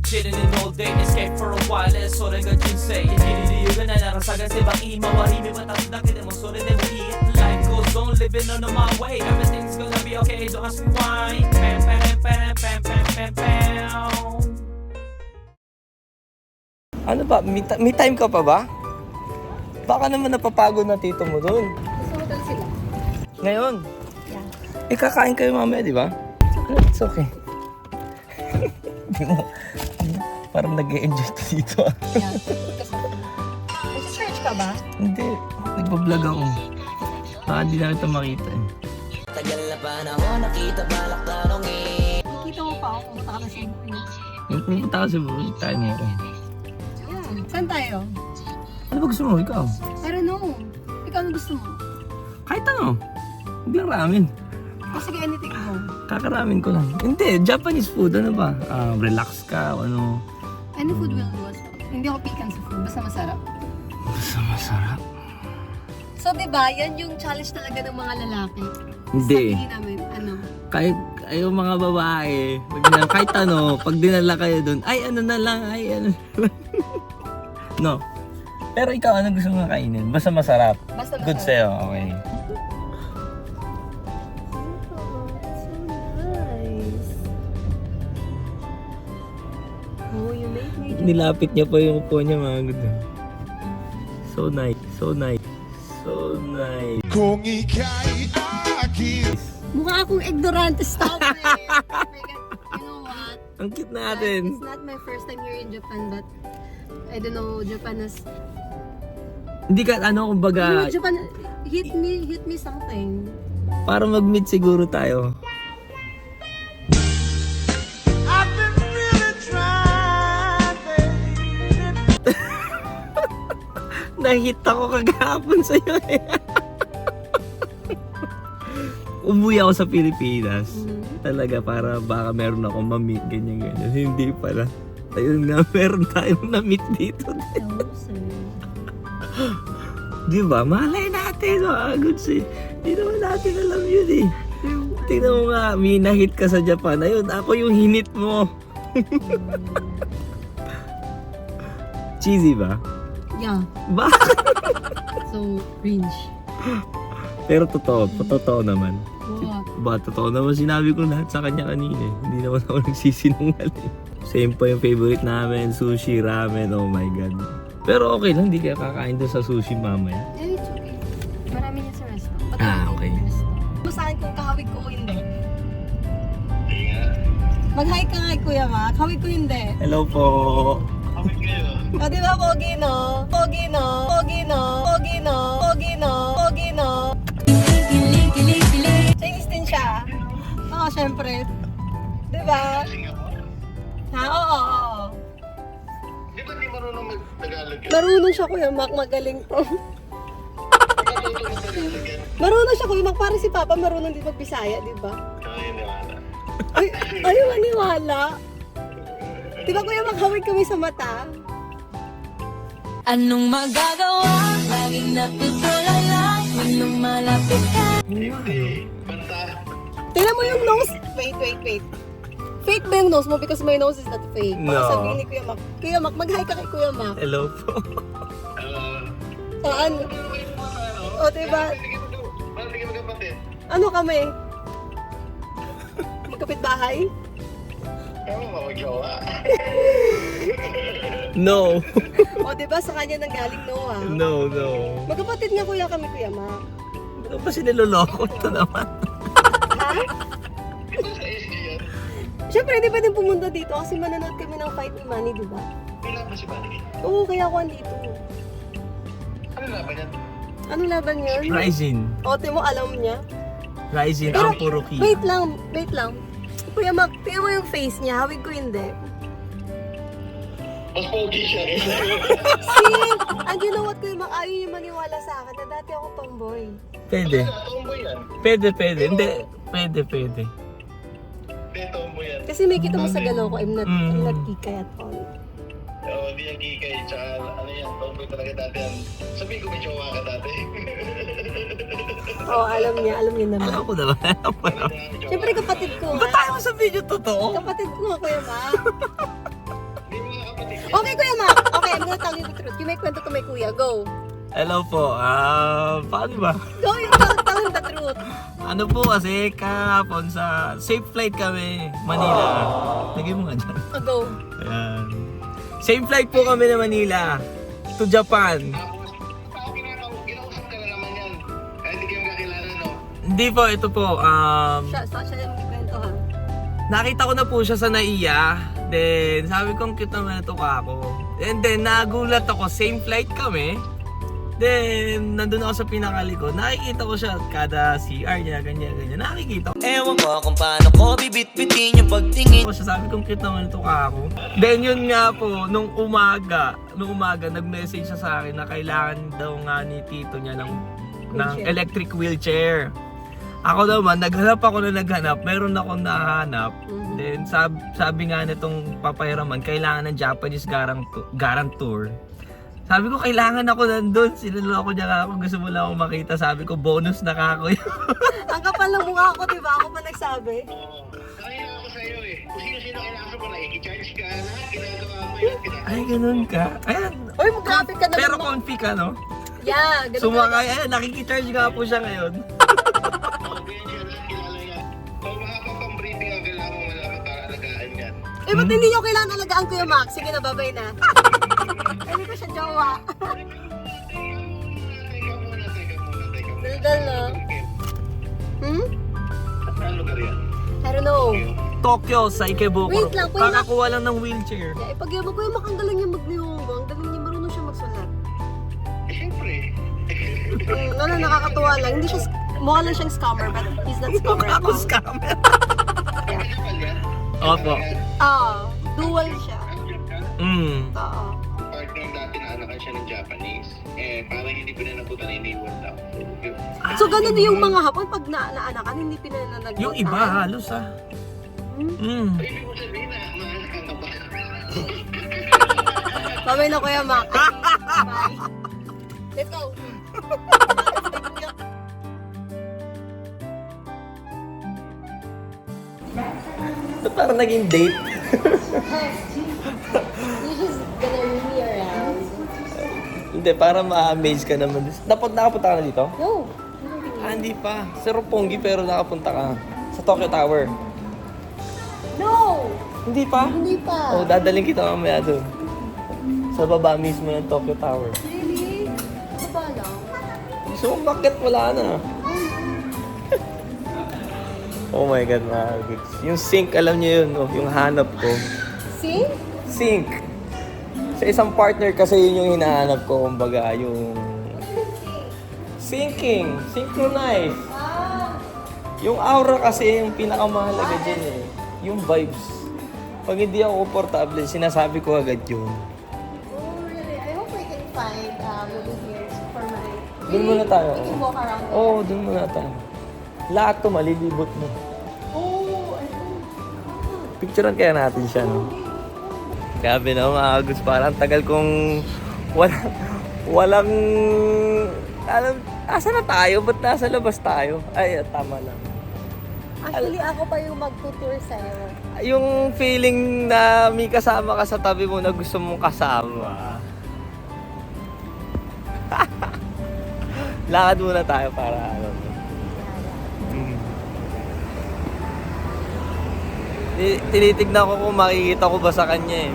chilling in all day, escape for a while,それが人生生きる理由がないなら探せばいい周り見渡すだけでもそれでもいい Life goes on, living on my way, everything's gonna be okay, don't ask me why. Pam pam pam pam pam pam pam. Ano ba? May time ka pa ba? Baka naman napapagod na tito mo doon. Gusto mo dun sila? Ngayon? Yeah. Eh, kakain kayo mamaya, di ba? It's okay. Di mo, parang nag-e-enjoy ka dito ah. Yeah. Nag-search ka ba? Hindi, nagpa-vlog ako. Baka hindi na kita makita eh. Tagal na panahon, nakita balak tanongin. Nakikita mo pa ako kung saan ka siya buhay. Yung pumunta ka sa buhay, tayo mo ako. Yeah. Saan tayo? Ano ba gusto mo? Ikaw? I don't know. Ikaw ano gusto mo? Kahit ano. Hindi lang ramen. O sige, anything mo. Kakaramin ko lang. Hindi, Japanese food. Ano ba? Relax ka o ano. Any food will do as well. Hindi ako pikan sa food. Basta masarap. Basta masarap. So, diba, yan yung challenge talaga ng mga lalaki. Hindi. Sabihin namin, ano? Kahit yung mga babae, kahit ano, pag dinala kayo doon, ay ano na lang, ay ano na lang. No. Pero ikaw, ano gusto mo kainin? Basta masarap. Basta masarap. Good sa'yo, okay. Oh, you make me Nilapit niya pa yung upo niya, mga good. So nice, so nice, so nice. Kung ika'y akin. Mukha akong ignorante. Stop it! Oh my God. You know what? Ang cute natin. It's not my first time here in Japan, but I don't know, Japan has... Hindi ka, ano, kumbaga, Japan, hit me something. para mag-meet siguro tayo. I've been really trying, baby. Nahit ako kagahapon sa'yo eh. Umuwi ako sa Pilipinas. Talaga para baka meron akong ma-meet, ganyan-ganyan. Hindi pala. Ayun nga, meron tayong na-meet dito. Di ba? Malay natin. Good si. Di naman natin alam yun eh. Tingnan mo nga, may na-hit ka sa Japan. Ayun, ako yung hinit mo. Cheesy ba? Yeah, Ba? so cringe. Pero totoo naman. What? Ba, totoo naman sinabi ko lahat sa kanya kanina eh. Hindi naman ako nagsisinungaling. Same pa yung favorite namin, sushi, ramen, oh my god. Pero okay lang, hindi kaya kakain doon sa sushi mamaya. Eh, it's okay. Marami niya sa restaurant. Okay. Masaan kung kahawig ko o hindi? Mag-hi ka nga, Kuya Mac. Kahawig ko hindi. Hello po. O, di ba, pogi no? Pogi no? Pogi no? Pogi no? Pogi no? Pogi no? Chinese din siya. Oo, syempre. Di ba? Ha? Oo. Di ba di marunong mag-Tagalog yun? Marunong siya, Kuya Mac. Magaling to. Matuto mag-Tagalog yan. Marunong siya, Kuya Mac. Parang si Papa marunong din mag-Bisaya, di ba? Kaya niwala. Ay, maniwala. Di ba, Kuya Mac, hawig kami sa mata? Anong magagawa? Laging natutulala nung malapit ka. Hindi. Banta. Tingnan mo yung nose. Wait. Fake ba yung nose mo? Because my nose is not fake. Baka No. sabihin ni Kuya Mac. Kuya Mac, mag-hi ka kay Kuya Mac. Hello po. Saan? O, diba? Parang hindi ka magkapatid. Ano kami? Magkapit-bahay? Ano mo mag-jowa? No. O, diba? Sa kanya nang galing Noah. No. Magkapatid nga kuya kami, Kuya Mac. Ano ba siniloloko ito naman? Ha? Di ba sa SG yan? Siyempre, di ba din pumunta dito? Kasi manonood kami ng Fight ni Manny, di ba? Wala ba si Manny? Oo, kaya ako andito. Ano laban yan? Anong laban yun? Ryzen. Ote mo, alam niya. Ryzen Pero, ang puro key. wait lang. Kuya Mac, tingnan mo yung face niya. Hawig ko hindi. Mas pogi siya. See? And you know what, Kuya Mac? Ayaw niyo maniwala sa akin na dati ako tomboy. Pwede. Tomboy yan. Pwede. Hindi. Pwede. Hindi, tomboy yan. Kasi may kita mo sa galaw ko, I'm not kikay at all. Oo, di yan kikay. Tsaka ano yan, tomboy talaga dati yan. Sabihin ko may jowa ka dati. Oo, alam niya naman. Alam ko naman. Siyempre kapatid ko Ba't nga. tayo mo sa video totoo? Kapatid ko nga, Kuya Mac. Okay, Kuya Mac. Okay, I'm gonna tell you the truth. You may kwento to my kuya. Go. Hello po, paano ba? Go, you tell him the truth. Ano po kasi, kahapon sa safe flight kami, Manila. Lagay mo nga dyan. Go. Ayan. Safe flight po kami na Manila to Japan. Tapos, ginausap ka na naman yan. Kahit hindi kayo kakilala, no? Hindi po, ito po, Siya yung magkwento ha. nakita ko na po siya sa NAIA. Then, sabi ko, ang cute naman ito ka ako. And then, nagulat ako, same flight kami. Then, nandun ako sa pinakalikod. Nakikita ko siya kada CR niya, ganyan. Nakikita ko. Ewan ko kung paano ko bibit-bitin yung pagtingin. Sabi ko, cute naman ito ka ako. Then, yun nga po, nung umaga, nag-message siya sa akin na kailangan daw nga ni tito niya ng electric wheelchair. Ako naman, naghanap. Meron akong nahanap. Then, sabi nga nitong papayraman, kailangan ng Japanese guarantor. Sabi ko, kailangan ako nandun. Sinuloko niya ako. Gusto mo lang ako makita. Sabi ko, bonus na kako yun. Ang kapal ng mukha ko, diba? Ako pa nagsabi. Oo. Nakaya ako sa'yo eh. Kung sino-sino kinakaso ko na, i-charge ka, lahat ginagawa mo yun. Ay, ganun ka. Ayan. Uy, mag-grabe ka naman. Pero comfy ka, no? Yeah, ganun. Sumakay. Ayan, nakikicharge nga po siya ngayon. Oo, ganyan siya, lahat kilala yan. So, mahaba pang briefing ang kailangan mo malaman para alagaan yan. Eh, ba't hindi nyo kailangan alagaan Kuya Mac? Sige na, babay na. Hindi ko siya jowa. Teka muna. Daldal, no? Saan lugar yan? I don't know. Tokyo, sa Ikebukuro. Wait lang, kuya. Kakakuha lang ng wheelchair. Yeah, ipag-iba Kuya Mac, ang galing niya mag-nihongo. Ang galing niya, marunong siya magsulat. Siyempre. Nakakatuwa lang. Hindi siya, mukha lang siyang scammer, but he's not scammer at Ako all. scammer. Japan yan? Opo. Dual siya. Oo. Partner dati na anakan siya ng Japanese. Parang hindi pinanabutan, iniwan daw. So, ganun yung mga hapon pag naanakan, hindi pinananagutan. Yung iba halos Ibig mo sabihin na, maanakan ka ba? Babay na Kuya Mac. Bye. Let's go. Ba't parang naging date? You just gonna room me around. Hindi, para ma-amaze ka naman. Nakapunta ka na dito? No. Hindi pa. Sa Roppongi pero nakapunta ka. Sa Tokyo Tower. No! Hindi pa? Hindi pa. Dadaling kita mamaya doon. Sa baba mismo ng Tokyo Tower. Really? Ano ba lang? So, bakit wala na? Oh my God, mga goods. Yung sink, alam niyo yun, oh, yung hanap ko. See? Sink. Sa isang partner kasi yun yung hinahanap ko, kumbaga, yung... Syncing. Synchronize. Yung aura kasi yung pinakamahalaga dyan eh. Yung vibes. Pag hindi ako komportable, sinasabi ko agad yun. Oh, really? I hope I can find movie here for my... Doon muna tayo. We can walk around there. Oo, doon muna tayo. Lahat to malilibot mo. Oh, Picturean kaya natin siya, no? Grabe na mga goods, parang tagal kong walang alam, asa na tayo? Ba't nasa labas tayo? Ay, tama lang. actually, ako pa yung mag-tour sa'yo. Yung feeling na may kasama ka sa tabi mo na gusto mong kasama. Lakad muna tayo para ano. Tinitignan ko kung makikita ko ba sa kanya eh.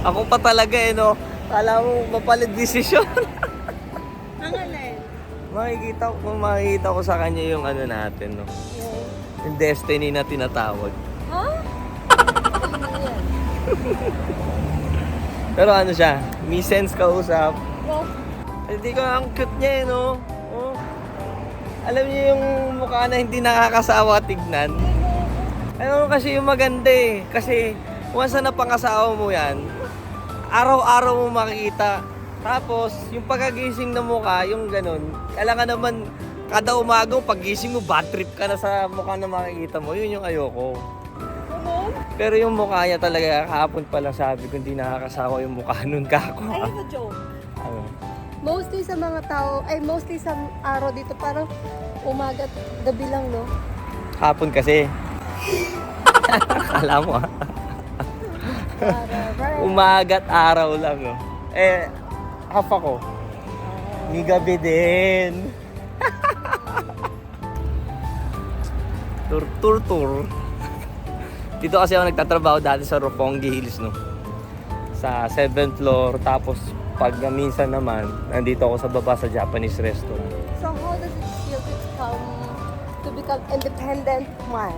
Ako pa talaga eh, no? Kala mo mapalit desisyon. Ang alin? makikita ko sa kanya yung ano natin, no? Yung destiny na tinatawag. Ha? Pero ano siya, may sense kausap. Wow. Hindi ko ang cute niya eh, no? Oh. Alam niyo yung mukha na hindi nakakasawa tignan. Ano kasi yung maganda eh. Kasi once na napangasawa mo yan, araw-araw mo makikita. Tapos, yung pagkagising ng mukha, yung ganun. Kailangan naman, kada umaga, paggising mo, bad trip ka na sa mukha na makikita mo. Yun yung ayoko. Pero yung mukha niya talaga, kahapon pa lang sabi ko, hindi nakakasawa yung mukha nun kako. I have a joke. Ano? Mostly sa mga tao, mostly sa araw dito, parang umaga at gabi lang, no? Hapon kasi. Akala mo ah. Para Umaga't araw lang, oh. Eh, half ako. Ni gabi din. Tour. Dito kasi ako nagtatrabaho dati sa Roppongi Hills, no? Sa 7th floor. Tapos, pag minsan naman, nandito ako sa baba sa Japanese restaurant. So how does it feel to become independent man?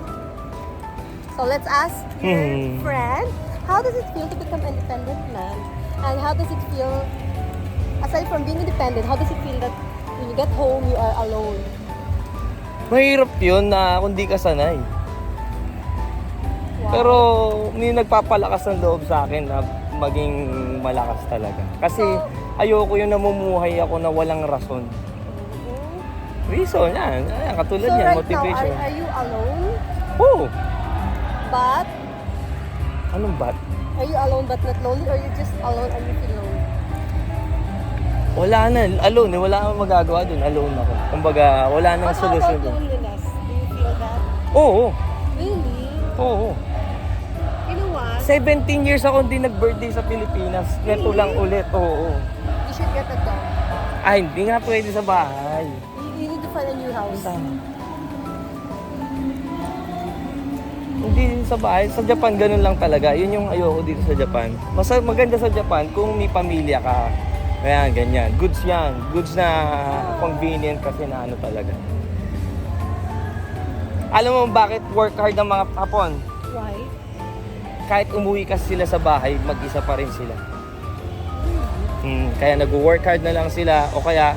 So let's ask your friend, how does it feel to become independent man? And how does it feel, aside from being independent, how does it feel that when you get home, you are alone? Mahirap yun na kung di ka sanay. Wow. Pero may nagpapalakas ng loob sa akin na maging malakas talaga. Kasi ayoko yung namumuhay ako na walang rason. Reason, yan. Ayan, katulad So yan, right motivation. now, are you alone? Oo. But, Anong bat? are you alone but not lonely? Or you just alone and you feel lonely? Wala na. Alone eh. Wala akong magagawa dun. Alone ako. Kumbaga, wala nang But how solusyon about dun. loneliness? Do you feel that? Oo. Really? Oo. You know what? 17 years ako hindi nag-birthday sa Pilipinas. Neto lang ulit. Oo. You should get a dog. Ay, hindi nga pwede sa bahay. You need to find a new house. Hindi din sa bahay. Sa Japan, ganun lang talaga. Yun yung ayoko dito sa Japan. Mas maganda sa Japan kung may pamilya ka. Ayan, ganyan. Goods yan. Goods na convenient kasi na ano talaga. Alam mo bakit work hard ng mga Hapon? Why? Kahit umuwi kasi sila sa bahay, mag-isa pa rin sila. Kaya nag-work hard na lang sila o kaya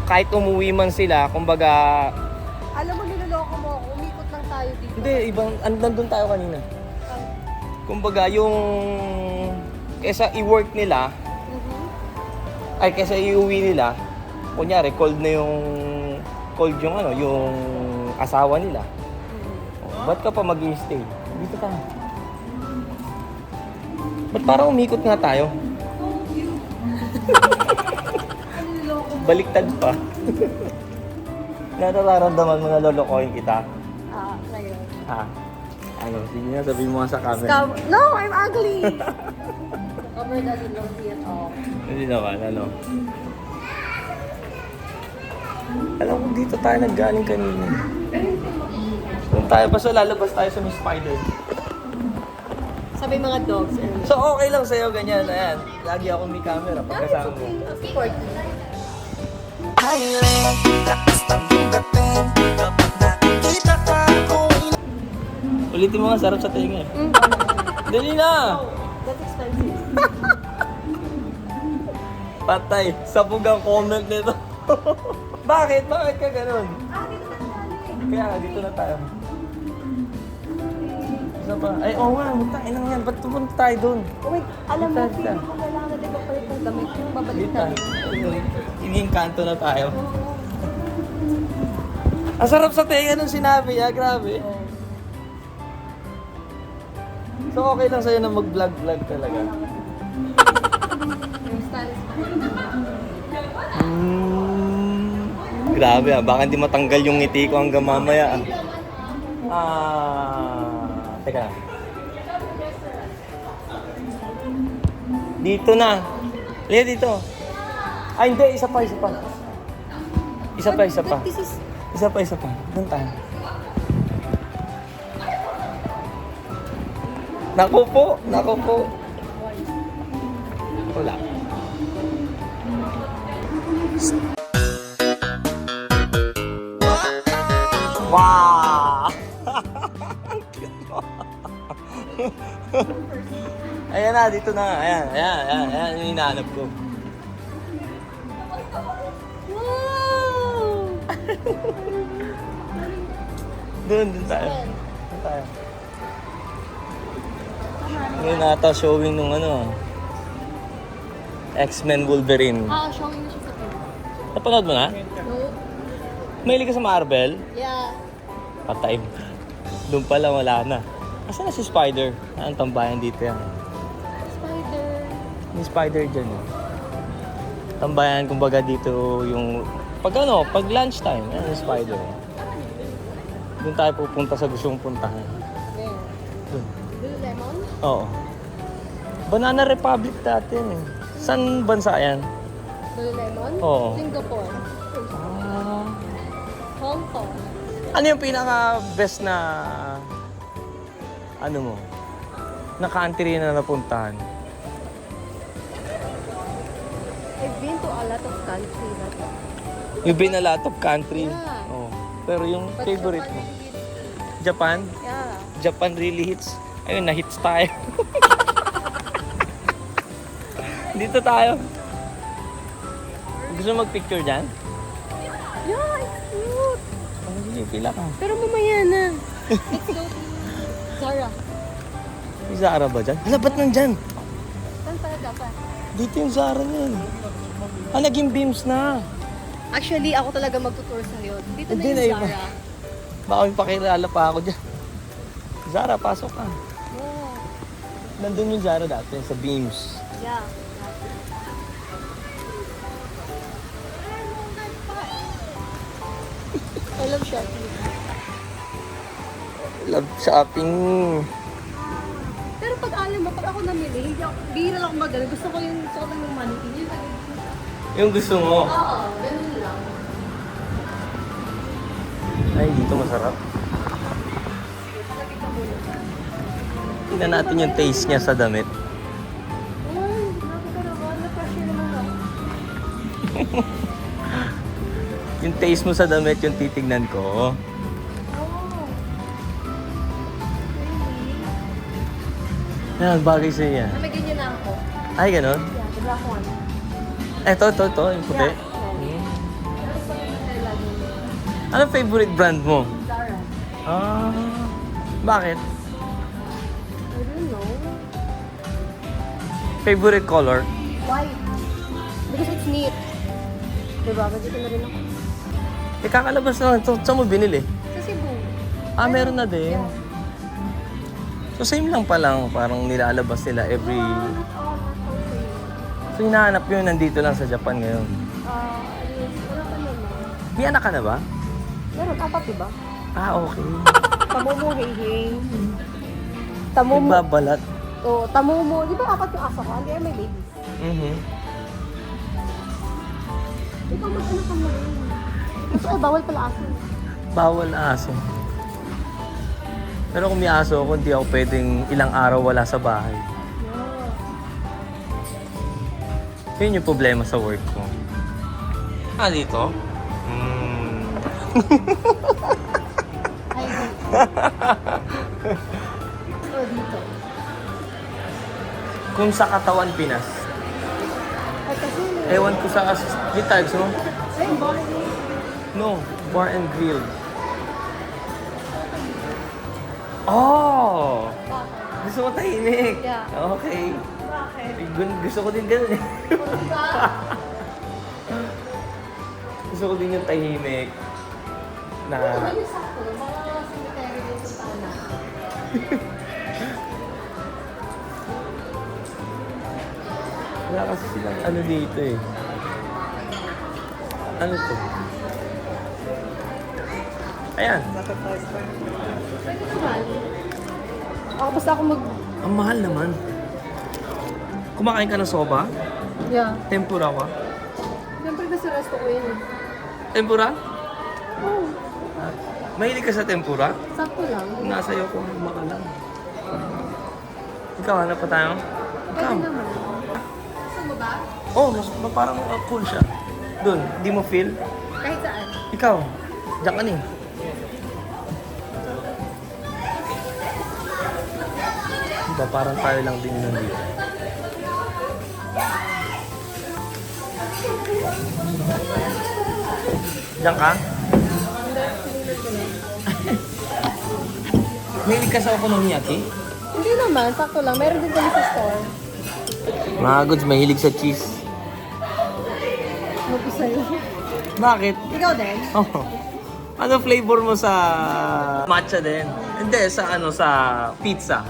kahit umuwi man sila, kumbaga, Alam mo, niloloko mo ako. Umikot lang tayo dito. hindi, ibang, nandun tayo kanina. Kumbaga, yung kesa i-work nila, ay kesa iuwi nila, kunyari, cold yung ano, yung asawa nila. Ba't ka pa mag-i-stay? Dito tayo. Ba't parang umikot nga tayo? Baliktad pa. Nararamdaman mo na lolokohin kita? Ngayon. Ha? Ano? Sige nga, sabihin mo nga sa camera. No, I'm ugly! The cover doesn't look me at all. Hindi naman, ano? Alam ko dito tayo naggaling kanina. Kung tayo, basta lalabas tayo sa Miss Spider. Sabi mga dogs. So okay lang sa'yo, ganyan. Ayan, lagi ako may camera pagkasama mo. Support. Ulitin mo nga, sarap sa tinga eh. Dali na! That's expensive. Patay, sabog ang comment nito. Bakit? Bakit ka ganun? Kaya nga, dito na tayo. Isa pa. Ay, oo nga, mutain lang yan. Ba't pumunta tayo dun? Oh wait, alam mo, Dito, feeling ko kailangan na diba palit ng damit yung babalik Dito. natin. Iniingkanto na tayo. Ang sarap sa tenga nung sinabi niya, grabe. So okay lang sa'yo na mag-vlog-vlog talaga. Yung stylist pa. Grabe ah, baka hindi matanggal yung ngiti ko hanggang mamaya ah. Teka. Dito na. Lihat dito. Ay hindi, isa pa. Isa pa. This is... Isa pa. Doon tayo. Naku po. Wala. Wow! Ayan na, dito na. Ayan yung hinahanap ko. Wow! Doon tayo. Ngayon nata showing nung ano, X-Men Wolverine. Showing na siya sa TV. Napanood mo na? No? Mahilig ka sa Marvel? Yeah. Patay. Doon pala wala na. Asan na si Spider? Ang tambayan dito yan. Spider. Yung Spider dyan eh. Tambayan kumbaga dito yung... pag lunchtime, yan yung Spider. Doon tayo pupunta sa gusto mong puntahan. There. Doon. Blue lemon? Oo. Banana Republic dati eh. Saan bansa yan? Lululemon? Oo. Singapore. Ah. Hong Kong. Ano yung pinaka-best na ano mo? Na country na napuntahan? I've been to a lot of countries. You've been a lot of country. Yeah. Oh. Pero yung But favorite Japan mo? really hits. Japan? Yeah. Japan really hits. Ayun, na-hits tayo. Dito tayo. Gusto mo mag-picture dyan? Yeah, it's cute. Oh, sige, pila ka. Pero mamaya na. Let's go to Zara. May Zara ba dyan? Hala, ba't nandyan? Saan pala dapat? Dito yung Zara niyan. Ah, naging Beams na. Actually, ako talaga magtutour sa'yo. Dito na Hindi yung na iba. Zara. Baka may pakilala pa ako dyan. Zara, pasok ka. Yeah. Nandun yung Zara dati sa Beams. Yeah. I love shopping. Love shopping. Pero pag alam mo, pag ako namili, bihira lang ako magano. Gusto ko yung suot ng mannequin. Yun lang. Yung gusto mo. Oo, ganun lang. Ay, dito masarap. Palapit ka muna. Tingnan natin yung taste niya sa damit. Ay, grabe ka naman. Na-pressure naman ako. Yung taste mo sa damit, yung titignan ko. Oh. Really? Yan, bagay sa iya. Namigyan niyo na ako. Ay, ganon. Yeah, the black one. Ito, yung puti. Yeah. Pero pag namatay lagi. Ano favorite brand mo? Zara. Ah, bakit? I don't know. Favorite color? White. Because it's neat. Diba? Magdito na rin ako. Eh, kakalabas na lang. Saan mo binili? Sa Cebu. Ah, meron na din. Yeah. So, same lang pa lang. Parang nilalabas nila every... Not all, not all. So, hinahanap yun nandito lang sa Japan ngayon. At least, wala pa naman. May anak ka na ba? Meron, apat diba? Ah, okay. Tamumo, hey. Tamumo. Nagbabalat. Oo, tamumo. Di ba apat yung aso ko? Hindi, may babies. Mhm. Ikaw mag-ano ka mo rin. Gusto ko, bawal pala aso. Bawal aso. Pero kung may aso ako, hindi ako pwedeng ilang araw wala sa bahay. Yeah. Yun yung problema sa work ko. Ah, dito? Ay, dito. Oh, dito. Kung sa Katawan, Pinas. Ay, kasi... Ewan ko sa Di tags, no? Ay, bakit? No, Bar and Grill. Oh! Bakit? Gusto mo tahimik? Yeah. Okay. Bakit? Gusto ko din ganun eh. Diba? Gusto ko din yung tahimik. Na... Ano yung sakto? Mga cemetery din sa tana. Wala kasi silang ano dito eh. Ano to? Ayan. Pwede naman. Ako basta ako mag... Ang mahal naman. Kumakain ka ng soba? Yeah. Tempura ka? Siyempre kasi resto ko yun. Tempura? Oo. Mahilig ka sa tempura? Sakto lang. Nasa iyo kung makalang. Ikaw, hanap pa tayo? Pwede Ikaw. naman. Gusto mo ba? Oh, parang cool siya. Doon, di mo feel? Kahit saan. Ikaw, diyan ka ni. Diba, parang tayo lang din yun nandito. Diyan ka? Mahilig ka sa okonomiyaki? Hindi naman. Sakto lang. Meron din kami sa store. Mga goods, mahilig sa cheese. Mag-isa yun. Bakit? Ikaw din? Oh. Ano flavor mo sa matcha din? Hindi, sa sa pizza.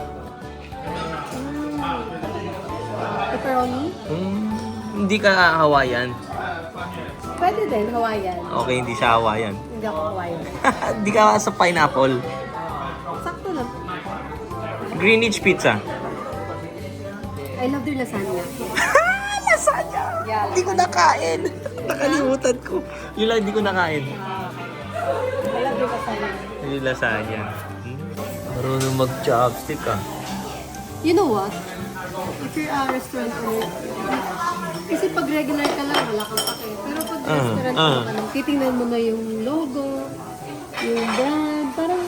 Pepperoni? Hindi ka Hawaiian. Pwede din. Hawaiian. Okay, hindi siya Hawaiian. Hindi ako Hawaiian. Hindi ka sa pineapple. Sakto lang. Greenwich pizza. I I love their lasagna. Lasagna! Yeah, Hindi ko nakain. Nakalimutan ko. Yun lang, hindi ko nakain. I love their lasagna. Yung lasagna. Marunong mag-chopstick ah. You know what? If you're a restaurant owner, kasi pag regular ka lang, wala kang pake. Pero pag restaurant ka lang, titingnan mo na yung logo, yung brand, parang,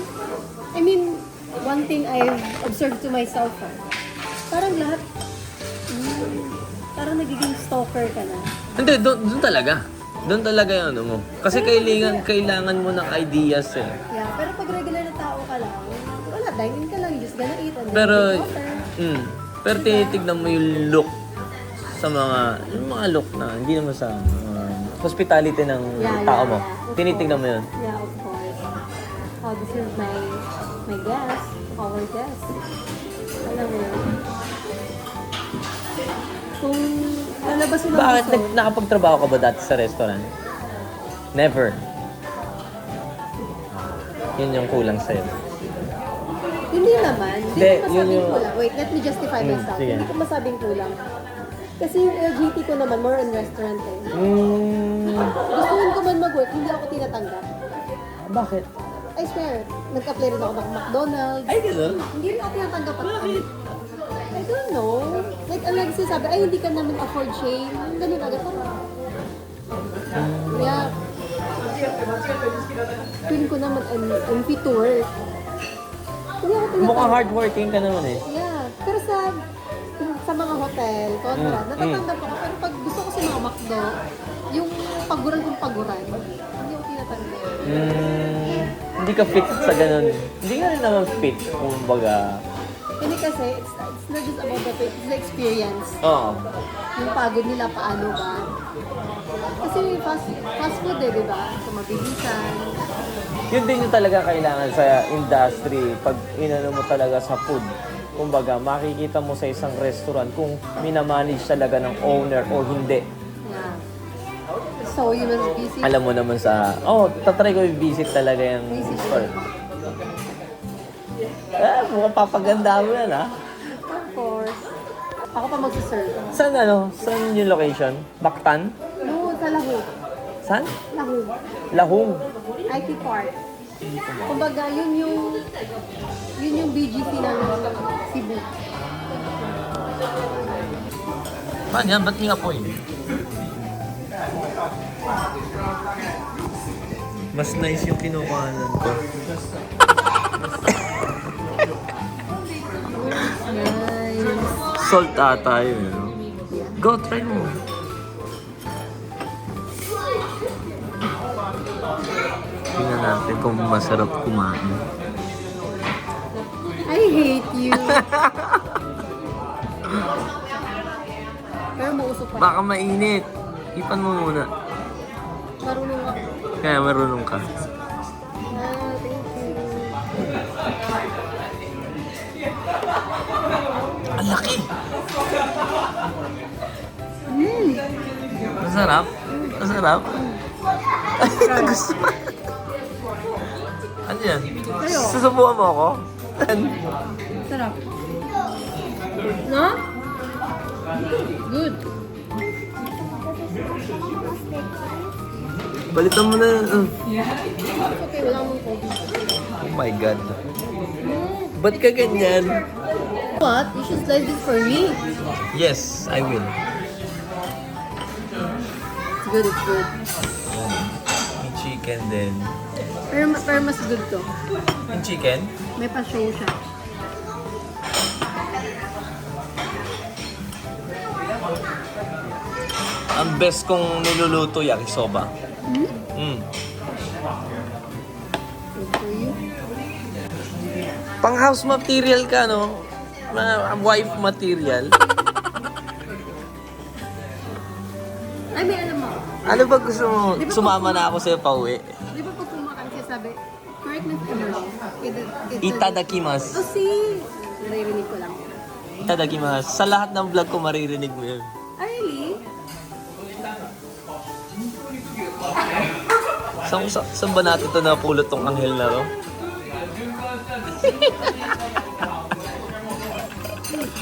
I mean, one thing I've observed to myself, parang lahat, parang nagiging stalker ka na. Hindi, doon talaga. Doon talaga yung ano mo. Kasi kailangan mo ng ideas eh. Yeah, pero pag regular na tao ka lang, wala, dining ka lang, you just gonna eat and then Pero, take order. pero tinitignan mo yung look sa yung mga look na, hindi naman sa hospitality ng tao mo. Of Tinitignan mo course. yun. Yeah, of course. How to serve my guests, our guests. Alam mo yun. Kung lalabas sila Bakit? gusto, Nakapagtrabaho ka ba dati sa restaurant? Never. Yun yung kulang sa'yo. hindi naman. Hindi Hindi, ko yun masabing yung- kulang. Wait, let me justify myself. sige. Hindi ko masabing kulang. Kasi yung LGT ko naman, more on restaurant eh. Gustuin ko man mag-work, hindi ako tinatanggap. Bakit? I swear, nag-apply rin ako ng McDonald's. Ay, gano'n? Hindi rin ako tinatanggap at I don't know. Like, ang lagi sinasabi, ay, hindi ka namin afford chain. Ganun agad. Parang, yeah. Feeling ko naman, I'm fit to work. Hindi ako tinatanggap. Mukhang hardworking ka naman eh. Yeah. Pero sa mga hotel, kontra, natatanggap ako. Pero pag gusto ko sa mga McDo, yung paguran kong paguran, hindi ako tinatanggap. Hindi ka fit sa ganun. Hindi ka rin naman fit, kumbaga. Hindi kasi, it's not just about the pay, it's the experience. Oo. Yung pagod nila, paano ba? Kasi fast food eh, di ba? So, mabilisan. Yun din yung talaga kailangan sa industry pag inano mo talaga sa food. Kumbaga, makikita mo sa isang restaurant kung minamanage talaga ng owner o hindi. Yeah. So, you must be busy. Alam mo naman tatry ko i-visit talaga yung Visit. store. Mukhang papaganda mo yan ah. Of course. Ako pa magsaserve. Saan yung location? Bactan? No, sa Lahug. Saan? Lahug. Lahong. IT Park. Kumbaga, yun yung BGC ng Cebu. Saan yan? Ba't nga po yun? Mas nice yung kinukuhanan ko. Nice. Salt ata yun, you know? Go, try mo. Tingnan natin kung masarap kumain. I hate you. Pero mausok pa. Baka mainit. Ipan mo muna. Marunong ako. Kaya marunong ka. Ah, thank you. Ang laki! Masarap? Masarap? Gusto mo? Ano yan? Susubukan mo ako? Sarap. No? Good. Balitan mo na yun. Okay, wala mong COVID. Oh my God. Ba't ka ganyan? What? You should slice it for me. Yes, I will. It's good, it's good. Yung chicken din. Pero mas good to. Yung chicken? May pa-show siya. Ang best kong niluluto yakisoba. Mm. Good for you. Pang house material ka, no? Wife material. Ay, may alam mo. Ano ba gusto mo? Sumama na ako sa'yo pauwi. Di ba pag kumakain siya sabi, correct na immersion. Itadakimasu. Oh, see? Naririnig ko lang. Itadakimasu. Sa lahat ng vlog ko maririnig mo yun. Ah, really? Saan ba natin ito napulot tong anghel na to?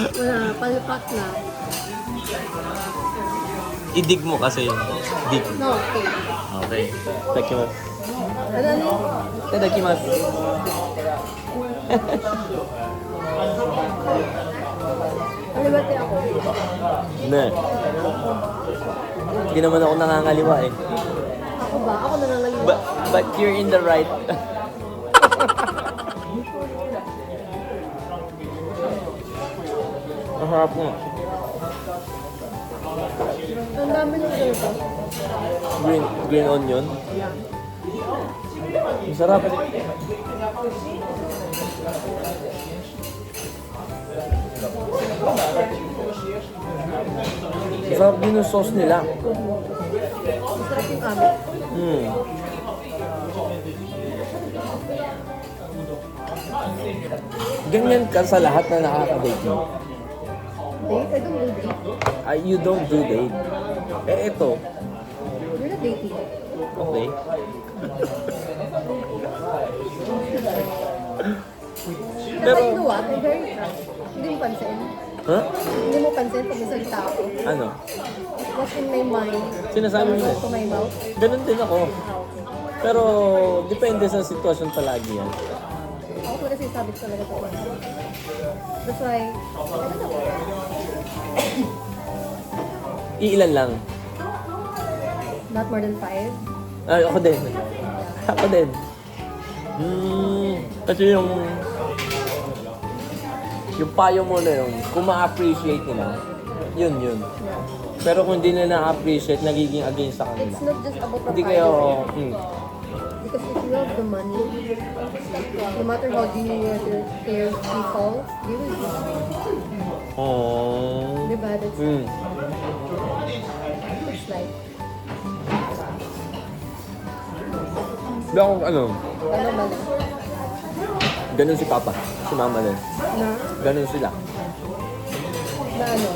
Wala, palpak na. Idig mo kasi yun. Dig. No, okay. Okay. Takimasu. Ano? Tadakimasu. Alibati ako. Ne. Hindi naman ako nangangaliwa eh. Ako ba? Ako nangangaliwa. But you're in the right. Ang harap mo. Ang dami ng ganito. Green onion. Ang sarap. Ang sarap din yung sauce nila. Masarap yung amin. Mm. Ganyan ka sa lahat na nakaka-date mo. Date? I don't do date. You don't do date. Eh, ito. You're not dating. Okay. Pero, you know what? I'm very proud. Hindi mo pansin. Huh? Hindi mo pansin pag nasalita ako. Ano? What's in my mind? Sinasabi mo To my mouth. Ganun din ako. Ah, okay. Pero, depende sa sitwasyon palagi yan. Ako talaga sinasabi ko talaga ito. That's why, I don't know. Iilan lang. Not more than 5. Ay, ako din. Ako din. Kasi yung payo mo na yun, kung ma-appreciate nila, yun. Yeah. Pero kung hindi nila na-appreciate, nagiging against sa kanila. It's not just about the Hindi kayo, Because if you have the money, no matter how junior their people, they will do it. oh, Diba? That's it's like, Hindi ako, ano ba? ganun si Papa, si Mama din. Na? Ganun sila. Na ano?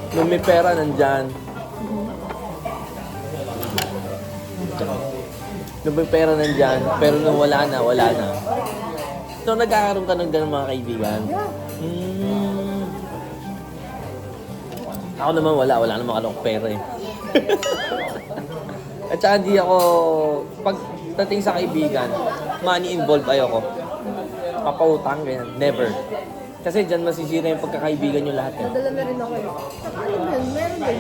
Nung may pera, nandyan. Nung may pera, nandyan. Pero nung wala na, wala na. So, nagkakaroon ka ng ganun mga kaibigan. Yeah. Ako naman wala naman akong pera eh. At saka hindi ako, pagdating sa kaibigan, money involved ayoko. Papautang, ganyan. Never. Kasi dyan masisira yung pagkakaibigan nyo lahat eh. Nadala na rin ako eh. Saka ano yun, meron din.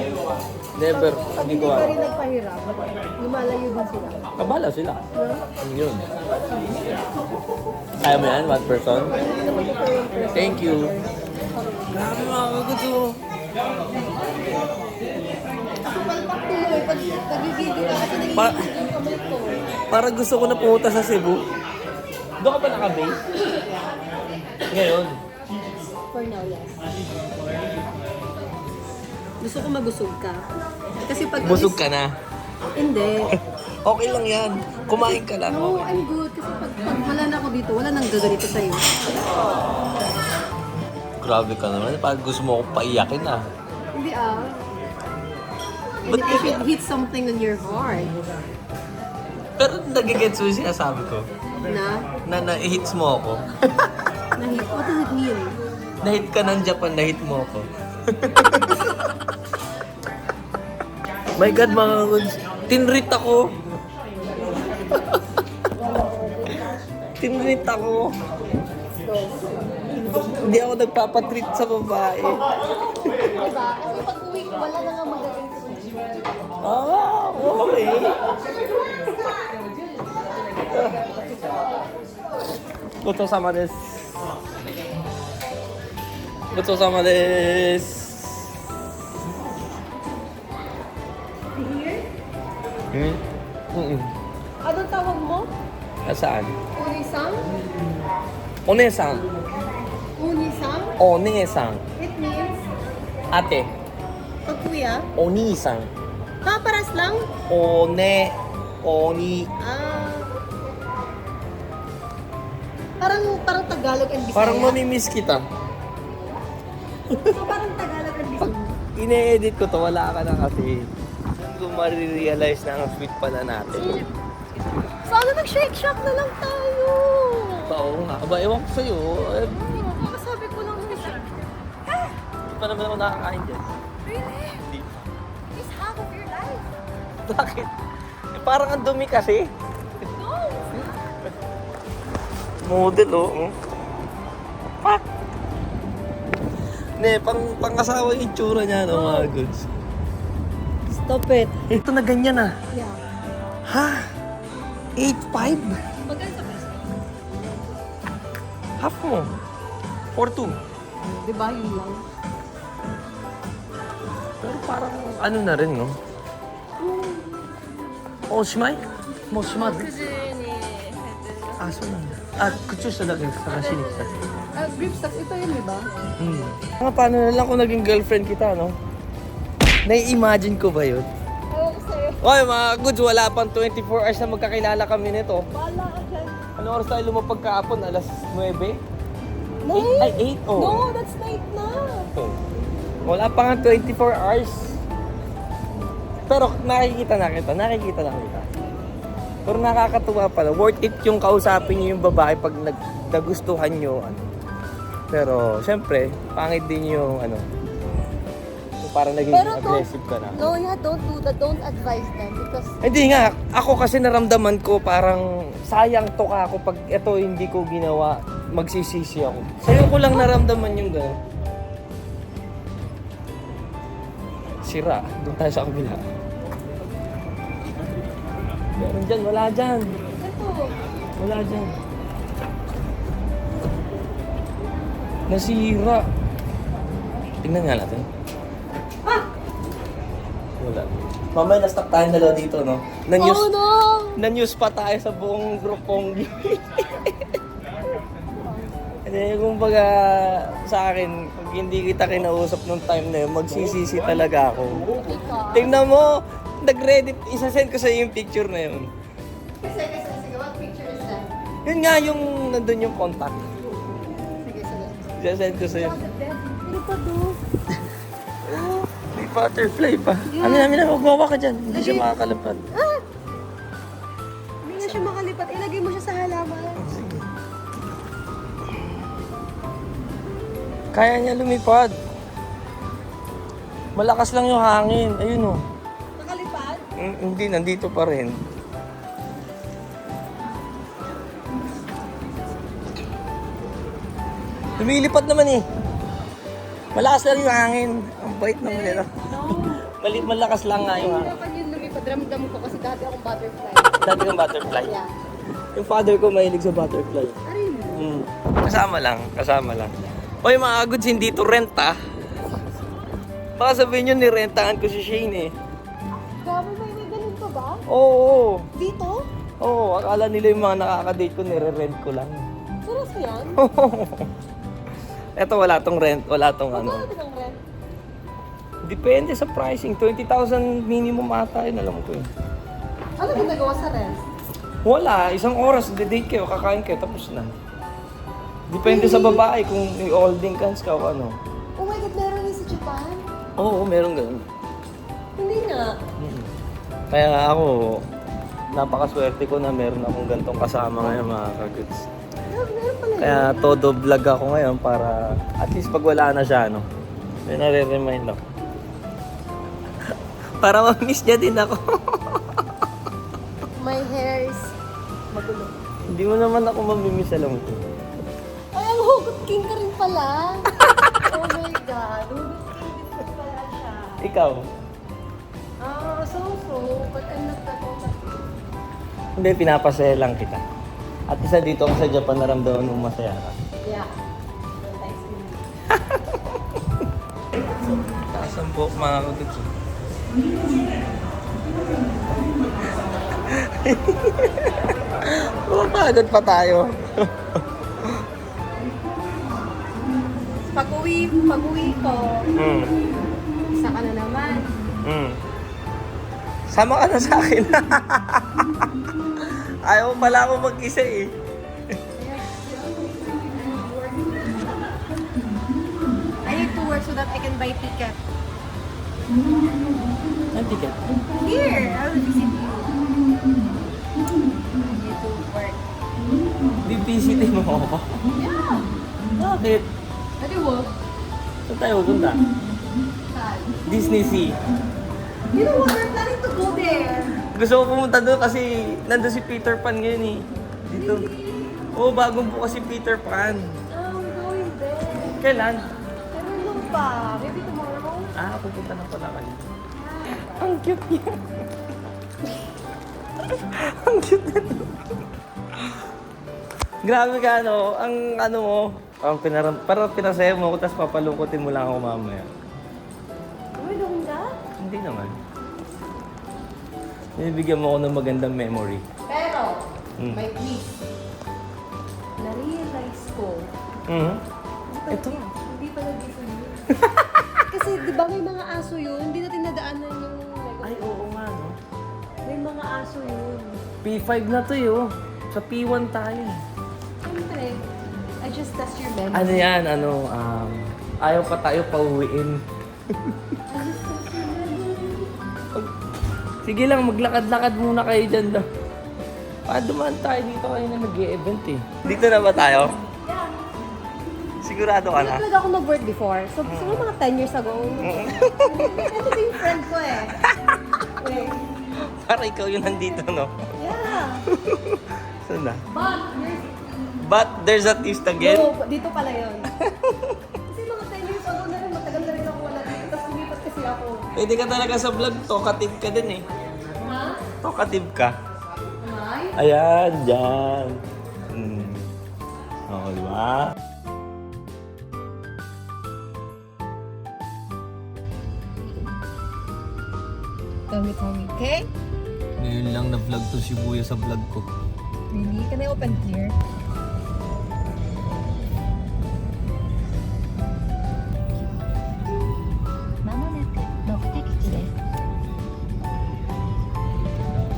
Never. Pag Hindi hindi ko ka rin nagpahirap, lumalayo din sila. kabala sila. No? Yun. Kaya mo yan, one person? Hindi naman ito yung person. Thank you. Grabe mga kagusto. Ako palpak tuloy, pag nag-video ka kasi Pa- nag-video yung kamay ko. Parang gusto ko na pumunta sa Cebu. Doon ka ba naka-base? Ngayon. For now, yes. Gusto ko mabusog ka. Kasi pag Busog ka na. Hindi. Okay lang yan. Kumain ka lang. No, I'm good. Kasi pag wala na ako dito, wala nang gaganito sa'yo. Grabe ka naman. Parang gusto mo akong paiyakin ah. Hindi ah. Ba't If it hits something on your heart, Pero nagigets mo yung sinasabi ko. na Na-hits mo ako. hit, what does it mean? Na-hit ka ng Japan, na-hit mo ako. My God, mga kaguds. Tinrit ako. Tinrit ako. Hindi ako nagpapatreat sa babae. Diba? Kasi pag uwi, wala na nga magaling sa Okay. Goto-sama desu. Goto-sama desu. Anong tawag mo? Saan? Unisang? One-san. Unisang? One-san. It means, Ate. pag kuya, Oni-san. paparas lang? One. Oni. Ah. Parang Tagalog and Bisaya. Parang mamimiss kita. So, parang Tagalog and Bisaya. Ine-edit ko to, wala ka na kasi. Kung marirealize na ang sweet pala natin. Sana nag-shake-shack na lang tayo. Oo nga. Aba, ewan ko sa'yo. Sabi ko lang na pa naman ako nakakain dyan. Really? Hindi pa. It's half of your life. Bakit? Eh, parang ang dumi kasi. No! Model, oh. Pak! Hindi, pang-asawa yung itsura niya, no, mga goods. Stop it. Ito na ganyan, ah. Yeah. Ha? 8.5? Magkano sa peso? Half mo. 4.2. Diba, yun lang. Pero parang ano na rin, no? Oshimai? Moshimad? Aso lang. Kutsus talaga sa kasinik. Grip stocks, ito yun, diba? Paano na lang kung naging girlfriend kita, no? Nai-imagine ko ba yun? Oo, sa'yo. Oy, mga goods, wala pang 24 hours na magkakilala kami nito. Bala ka dyan. Ano oras tayo lumapag kahapon? Alas 9? Night? Ay, 8? Oh. No, that's night na. Oh. Wala pa nga 24 hours. Pero nakikita na kita. Pero nakakatuwa pala. Worth it yung kausapin niyo yung babae pag nagustuhan niyo. Ano. Pero, syempre, pangit din yung ano. Parang naging aggressive ka na. No, yeah, don't do that. Don't advise them because Hindi nga. Ako kasi naramdaman ko parang sayang to ka ako pag ito hindi ko ginawa. Magsisisi ako. Sa'yo ko lang naramdaman yung gano'n. Sira. Doon tayo sa kabila. Meron dyan. Wala dyan. ito. Wala dyan. Nasira. Tingnan nga natin. Wala. Mamaya na-stuck tayong dalawa dito, no? Na-news, Oh no! na-news pa tayo sa buong grupong. Hindi, kumbaga sa akin, pag hindi kita kinausap nung time na yun, magsisisi talaga ako. Ikaw. Tingnan mo, nag-ready, isa-send ko sa yung picture na yun. Sige, what picture is that? Yun nga yung nandun yung contact. Sige. Isa-send ko sa'yo. Ano pa to? May butterfly pa. Amin, magwawa ka dyan. Hindi siya makakalapad. Hindi na siya makalipat. Ilagay mo siya sa halaman. Sige. Kaya niya lumipad. Malakas lang yung hangin. Ayun o. Nakalipad? Hindi, nandito pa rin. Lumilipad naman eh. Malakas lang yung hangin. Ang bait naman nila. Malakas lang nga yung hangin. Hindi naman yun lumipad. Ramdam ko kasi dati akong butterfly. Dati kang butterfly. Yeah. Yung father ko mahilig sa butterfly. Arin. Kasama lang. Oy mga goods, hindi to rent ah. Baka sabihin nyo, nirentahan ko si Shane eh. Grabe, may ganun pa ba? Oo. Dito? Oo, akala nila yung mga nakaka-date ko, nire-rent ko lang. Serious yan? Eto, wala tong rent, wala tong ano. Magkano din ang rent? Depende sa pricing, 20,000 minimum ata yun, alam ko yun. Ano ginagawa sa rent? Wala, isang oras, date kayo, kakain kayo, tapos na. Depende sa babae kung i-holding hands ka o ano. Oh my God, meron yun sa Japan? Oo, meron ganun. Hindi nga. Kaya nga ako, napakaswerte ko na meron akong gantong kasama ngayon mga kagoods. Meron pala yun. Kaya todo vlog ako ngayon para at least pag wala na siya, no? May nare-remind ako. Para ma-miss niya din ako. My hair is magulo. Hindi mo naman ako mamimiss, alam ko. Ay, ang hugot king ka rin pala. Oh my God. Hugot king din pala siya. Ikaw? So. But I'm not that old. Hindi, pinapasaya lang kita. At isa dito ako sa Japan, naramdaman mo masaya ka. Yeah. Thanks. Tasan po mga kagoods. Pagod pa tayo. Pag-uwi ko, isa ka na naman. Sama ka na sa akin. Ayaw pala ako mag-isa eh. I need to work so that I can buy ticket. Ang ticket? Here, I will visit you. I need to work. Bibisitin mo ako. Yeah. Bakit? Pwede work. Saan tayo pupunta? Disney Sea. You know what? We're planning to go there. Gusto ko pumunta doon kasi nandun si Peter Pan ngayon eh. Dito. Oo, bagong bukas si Peter Pan. Oh, we're going there. Kailan? I don't know pa. Maybe tomorrow? Pupunta na pala kayo. Ang cute niya. Ang cute na to. Grabe ka, ang ano mo, parang pinasaya mo ako, tapos papalungkotin mo lang ako mamaya. We're doing that? Hindi naman. Binibigyan mo ako ng magandang memory. Pero, Mm. may twist. Na-realize ko. Mhm. Ito. Hindi pala dito yun. Kasi di ba may mga aso yun? Hindi natin nadaanan yung... Ay, oo nga, no? May mga aso yun. P5 na to yo. Sa P1 tayo. Siyempre, I just test your memory. Ano yan, ayaw pa tayo pauwiin. Sige lang, maglakad-lakad muna kayo dyan daw. Dumaan tayo dito kayo na nag-e-event eh. Dito na ba tayo? Yeah. Sigurado ka Hindi na? talaga ako nag-work before. So, siguro mga 10 years ago. Ito yung friend ko eh. Wait. Para ikaw yung nandito, no? Yeah. Saan na? But, But there's a twist again. no, dito pala yun. Kasi mga 10 years ago na rin, matagal na rin ako wala dito. Tapos lumipat kasi ako. Pwede ka talaga sa vlog, talkative ka din eh. Ha? Talkative ka. May? Ayan, dyan. Oo, di ba? Tell me, okay? Ngayon lang na-vlog to Shibuya sa vlog ko. Really? Can I open here?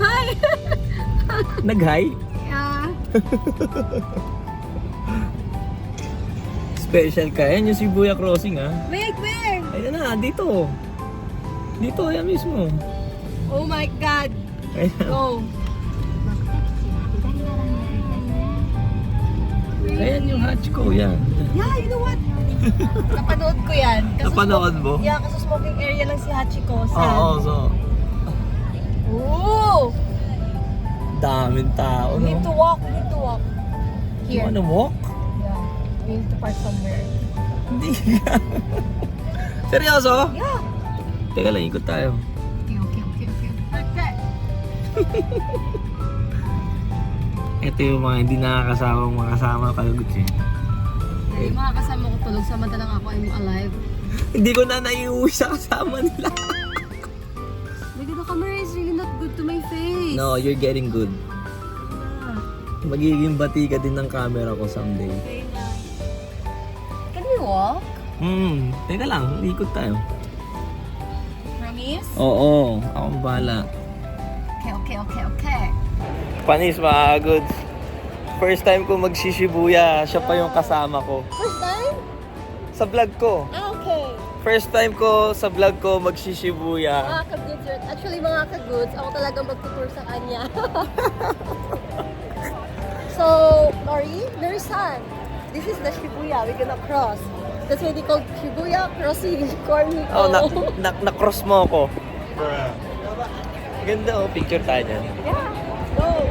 Hi! Nag-hi? Yeah. Special ka. Ayan yung Shibuya Crossing ha. Wait, where? Ayan na, dito. Dito, ayan mismo. Oh my God. Ayan. Go. Ayan yung Hachiko, yan. Yeah, you know what? Napanood ko yan. Napanood mo? Yeah, kasi smoking area lang si Hachiko. Oo, so, Ooh! daming tao, We need no? to walk. We need to walk. You Here. wanna walk? Yeah. We need to park somewhere. Hindi ka. Seryoso? Yeah. Teka lang, ikot tayo. Okay. Okay. Ito yung mga hindi nakakasama makasama kalagot eh. Yung mga kasama ko tulog, samantalang ako I'm alive. Hindi ko na naiuwi sa kasama nila. Look at the camera, is really not good to my face. No, you're getting good. Yeah. Magiging bati ka din ng camera ko someday. Okay na. Can we walk? Teka lang, ikot tayo. Promise? Oo, akong bahala. Okay. Panis mga goods. First time ko magsishibuya, siya pa yung kasama ko. First time? Sa vlog ko. Okay. First time ko sa vlog ko magsishibuya. Mga ka-goods, actually mga ka-goods, ako talaga magtutour sa kanya. So, Lori, there's sun. This is the Shibuya, we're gonna cross. That's why they call Shibuya Crossing. Corny ko. Oh, na-cross mo ako. Ganda oh, picture tayo dyan. Yeah, go.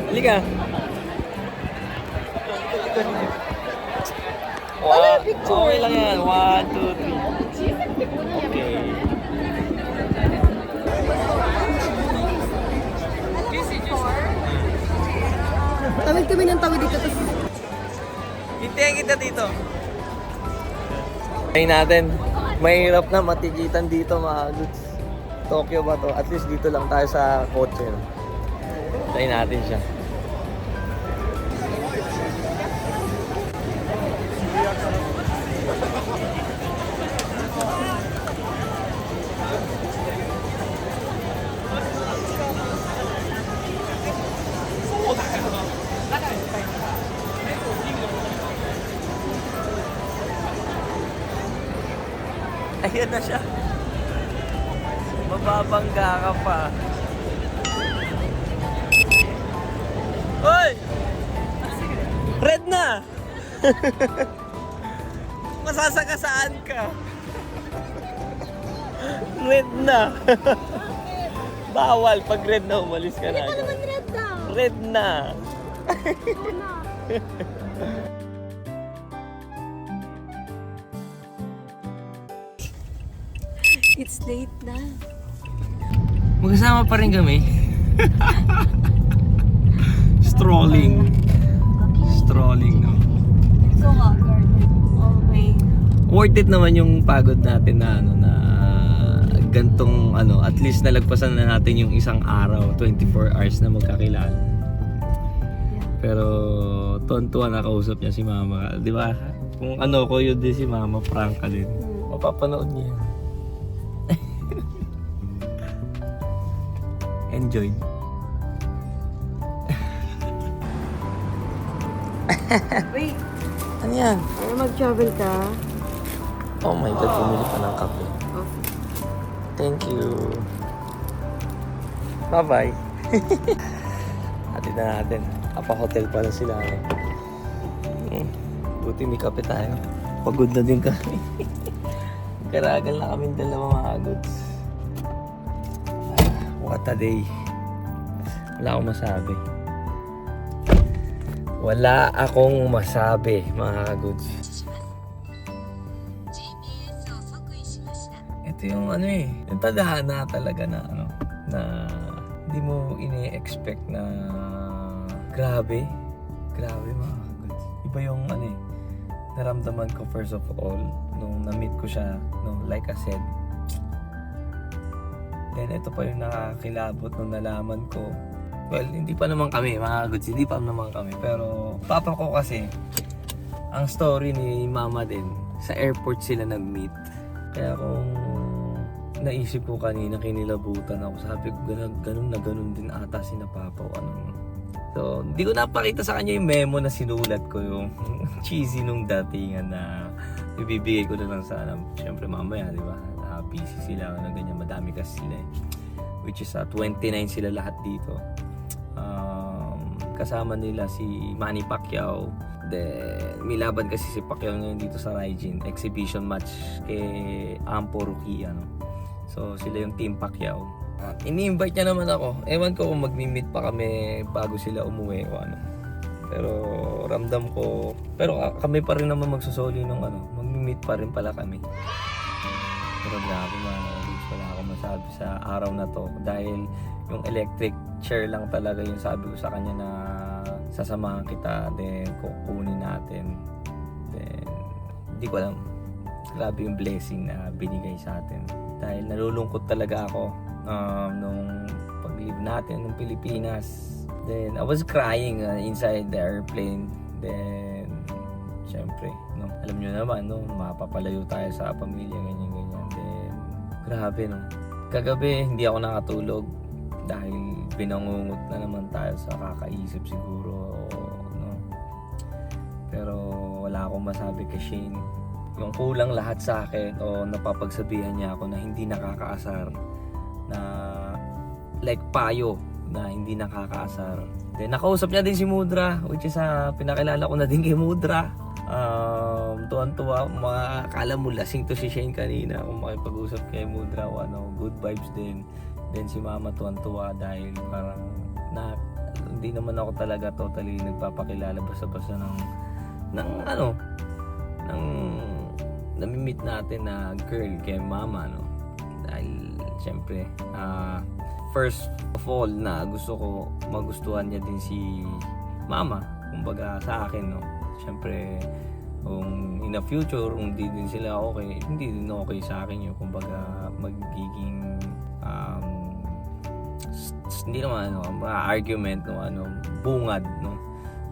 Halika. Another picture. Okay lang yan. 1, 2, 3. Okay. Tawid kami ng tawid dito. Tapos Hintayin kita dito. Ayun natin. Mahirap na matikitan dito mga goods. Tokyo ba to? At least dito lang tayo sa kotse. Hintayin natin siya. Ayan na siya. Mababangga ka pa. Hoy! Red na! masasagasaan ka. Red na. Bawal pag red na umalis ka na. Hindi pa naman red daw. Red na. Oo na. It's late na. Magkasama pa rin kami. Strolling. Strolling, no? So haggard. Okay. Worth it naman yung pagod natin na ano na gantong ano, at least nalagpasan na natin yung isang araw, 24 hours na magkakilala. Pero tuwan-tuwa nakausap niya si Mama, di ba? Kung ano ko yun din si Mama, prank ka din. Mapapanood niya. Enjoy. Wait, Ano yan? ay mag-travel ka? Oh my God, bumili pa ng kape. Okay. Thank you. Bye-bye. Atin na natin. Apa-hotel pala sila. Buti may kape tayo. Pagod na din kami. Karagal na kaming dalawa mga goods. What a day. Wala akong masabi. Wala akong masabi mga goods. Ito yung ano eh, yung tadhana talaga na ano, na hindi mo ini-expect na grabe mga goods. Iba yung ano eh, naramdaman ko first of all, nung na-meet ko siya, no, like I said. Then ito pa yung nakakilabot nung nalaman ko. Well, hindi pa naman kami mga goods, hindi pa naman kami. Pero papa ko kasi, ang story ni Mama din, sa airport sila nag-meet. Kaya kung naisip ko kanina, kinilabutan ako. Sabi ko, ganun din ata si na Papa o ano. So, hindi ko napakita sa kanya yung memo na sinulat ko, yung cheesy nung datingan na ibibigay ko na lang sana. Siyempre mamaya, di ba? Busy sila, ano, ganyan. Madami kasi sila eh. Which is 29 sila lahat dito. Kasama nila si Manny Pacquiao. Then, may laban kasi si Pacquiao ngayon dito sa Raijin. Exhibition match kay Ampo Rookie, ano. So, sila yung Team Pacquiao. Ini-invite niya naman ako. Ewan ko kung magmi-meet pa kami bago sila umuwi o ano. Pero, ramdam ko. Pero kami pa rin naman magsusoli nung ano. Magmi-meet pa rin pala kami. Pero grabe mga guys, wala akong masabi sa araw na to. Dahil yung electric chair lang talaga yung sabi ko sa kanya na sasamahan kita, then kukunin natin. Then, hindi ko alam. Grabe yung blessing na binigay sa atin. Dahil nalulungkot talaga ako nung pag-leave natin ng Pilipinas. Then, I was crying inside the airplane. Then, syempre, no, alam nyo naman, no, mapapalayo tayo sa pamilya, ganyan-ganyan. Then, grabe, no. Kagabi, hindi ako nakatulog dahil binangungot na naman tayo sa kakaisip siguro, no. Pero, wala akong masabi kay Shane. Yung kulang lahat sa akin o napapagsabihan niya ako na hindi nakakaasar, na like payo na hindi nakakaasar. Then nakausap niya din si Mudra, which is pinakilala ko na din kay Mudra. Tuwan-tuwa, makakala mo lasing to si Shane kanina kung makipag-usap kay Mudra o ano, good vibes din. Then si Mama tuwan-tuwa dahil parang hindi naman ako talaga totally nagpapakilala basta-basta ng ano, ng nami-meet natin na girl kay Mama, no. Dahil syempre first of all na gusto ko magustuhan niya din si Mama, kumbaga sa akin, no. Syempre kung in the future kung hindi din sila okay, hindi din okay sa akin yun. Kumbaga magiging hindi naman ano, argument, no, ano, bungad, no.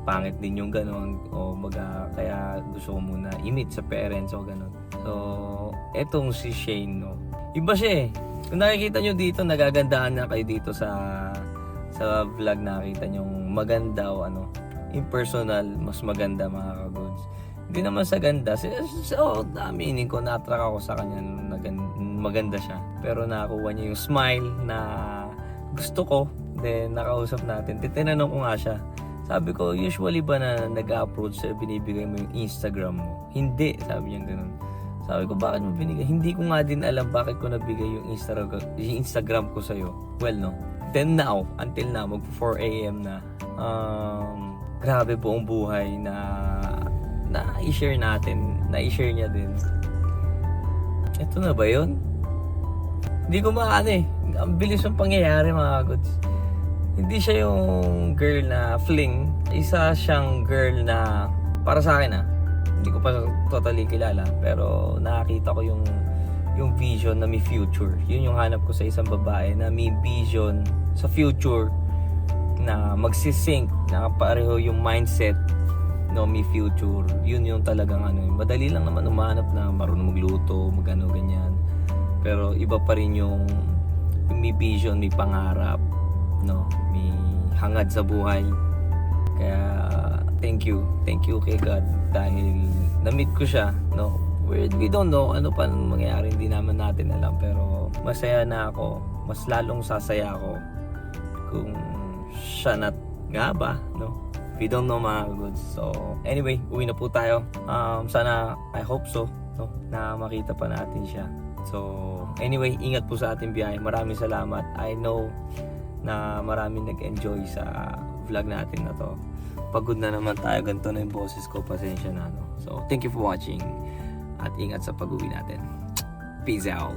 Pangit din yung gano'n o baga, kaya gusto ko muna i-meet sa parents o gano'n. So, etong si Shane, no, iba siya eh. Kung nakikita nyo dito, nagagandahan na kayo dito sa vlog, nakikita nyo maganda o ano, impersonal, mas maganda mga ka-goods. Hindi naman sa ganda, so aminin ko, na-attract ako sa kanya, maganda siya. Pero nakakuha niya yung smile na gusto ko. Then nakausap natin, tinanong ko nga siya, Sabi ko, usually ba na nag-approach sa'yo, binibigay mo yung Instagram mo? Hindi, sabi niya ganun. Sabi ko, bakit mo binigay? Hindi ko nga din alam bakit ko nabigay yung Instagram ko sa'yo. Well, no. Then now, until now, mag 4 a.m. na. Grabe buong buhay na i-share natin. Na-i-share niya din. Ito na ba yun? Hindi ko maano eh. Ang bilis ng pangyayari mga goods. Hindi siya yung girl na fling. Isa siyang girl na para sa akin hindi ko pa totally kilala. Pero nakakita ko yung vision na may future. Yun yung hanap ko sa isang babae na may vision sa future na magsisync, na pareho yung mindset no, may future. Yun yung talagang madali lang naman umanap na marunong magluto, magano ganyan. Pero iba pa rin yung may vision, may pangarap, no, may hangad sa buhay. Kaya thank you kay God dahil na-meet ko siya, no. We don't know ano pa mangyayari, hindi naman natin alam, pero masaya na ako, mas lalong sasaya ako kung siya na nga ba, no. We don't know mga goods. So anyway, uwi na po tayo. Sana, I hope so, no, na makita pa natin siya. So anyway, ingat po sa ating biyahe. Maraming salamat. I know na maraming nag-enjoy sa vlog natin na to. Pagod na naman tayo, ganito na yung boses ko, pasensya na, no. So thank you for watching at ingat sa pag-uwi natin. Peace out.